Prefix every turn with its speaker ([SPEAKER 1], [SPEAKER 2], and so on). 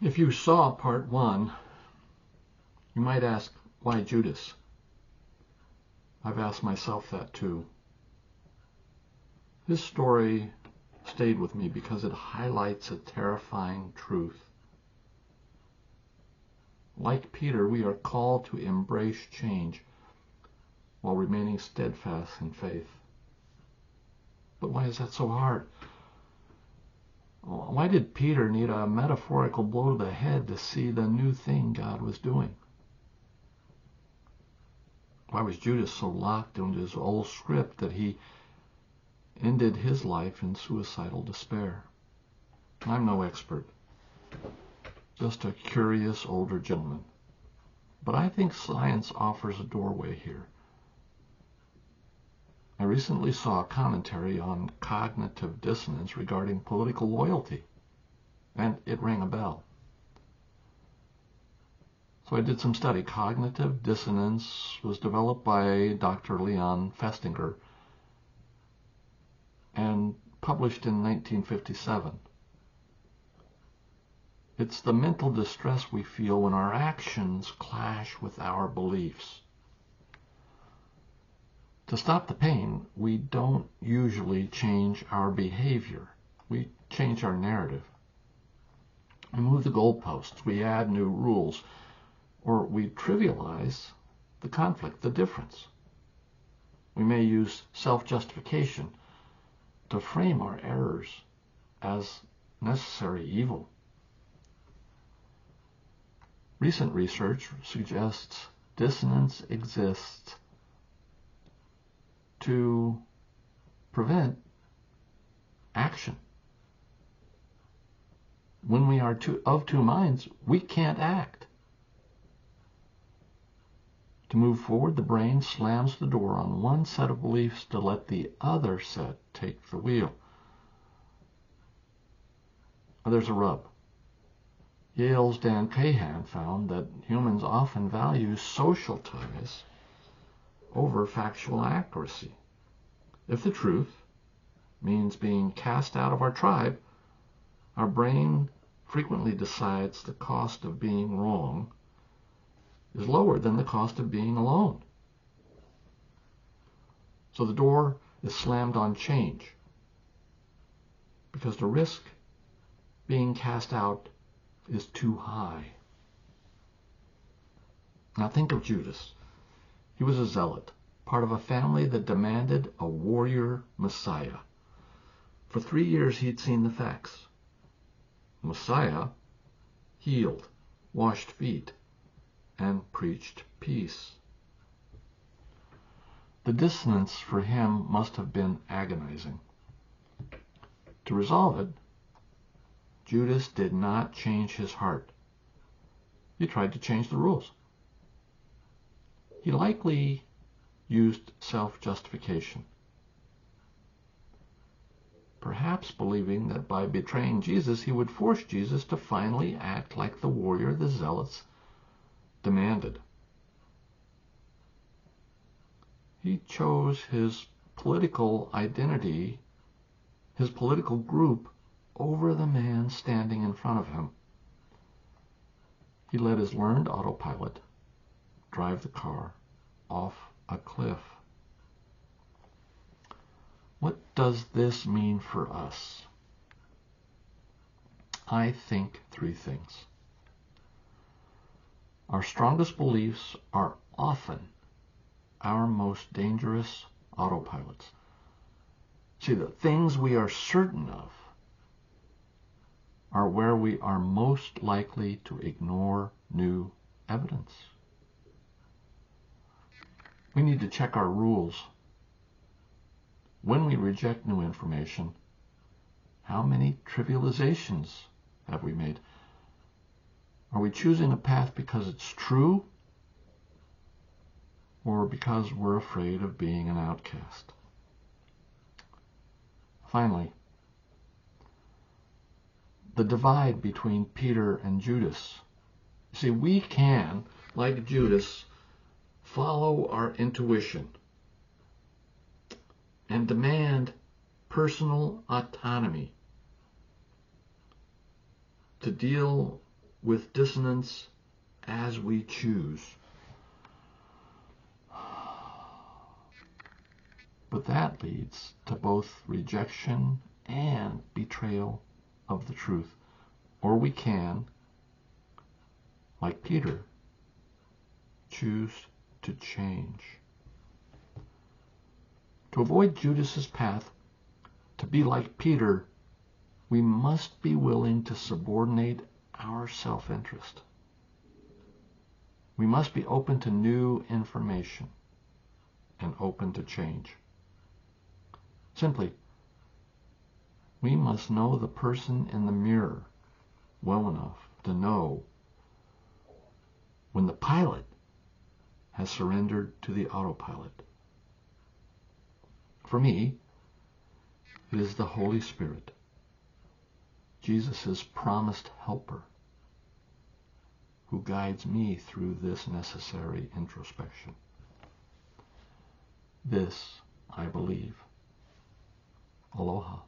[SPEAKER 1] If you saw part one, you might ask, why Judas? I've asked myself that too. This story stayed with me because it highlights a terrifying truth. Like Peter, we are called to embrace change while remaining steadfast in faith. But why is that so hard? Why did Peter need a metaphorical blow to the head to see the new thing God was doing? Why was Judas so locked into his old script that he ended his life in suicidal despair? I'm no expert, just a curious older gentleman. But I think science offers a doorway here. I recently saw a commentary on cognitive dissonance regarding political loyalty, and it rang a bell. So I did some study. Cognitive dissonance was developed by Dr. Leon Festinger and published in 1957. It's the mental distress we feel when our actions clash with our beliefs. To stop the pain, we don't usually change our behavior. We change our narrative. We move the goalposts, we add new rules, or we trivialize the conflict, the difference. We may use self-justification to frame our errors as necessary evil. Recent research suggests dissonance exists to prevent action. When we are of two minds, we can't act. To move forward, the brain slams the door on one set of beliefs to let the other set take the wheel. There's a rub. Yale's Dan Cahan found that humans often value social ties over factual accuracy. If the truth means being cast out of our tribe, our brain frequently decides the cost of being wrong is lower than the cost of being alone. So the door is slammed on change because the risk being cast out is too high. Now think of Judas. He was a zealot, part of a family that demanded a warrior Messiah. For 3 years he'd seen the facts. Messiah healed, washed feet, and preached peace. The dissonance for him must have been agonizing. To resolve it, Judas did not change his heart. He tried to change the rules. He likely used self-justification, perhaps believing that by betraying Jesus, he would force Jesus to finally act like the warrior the zealots demanded. He chose his political identity, his political group, over the man standing in front of him. He let his learned autopilot drive the car off a cliff. What does this mean for us? I think 3 things. Our strongest beliefs are often our most dangerous autopilots. See, the things we are certain of are where we are most likely to ignore new evidence. We need to check our rules. When we reject new information, how many trivializations have we made? Are we choosing a path because it's true, or because we're afraid of being an outcast? Finally, the divide between Peter and Judas. See, we can, like Judas, follow our intuition and demand personal autonomy to deal with dissonance as we choose. But that leads to both rejection and betrayal of the truth. Or we can, like Peter, choose to change. To avoid Judas's path, to be like Peter, we must be willing to subordinate our self-interest. We must be open to new information and open to change. Simply, we must know the person in the mirror well enough to know when the pilot has surrendered to the autopilot. For me, it is the Holy Spirit, Jesus' promised helper, who guides me through this necessary introspection. This I believe. Aloha.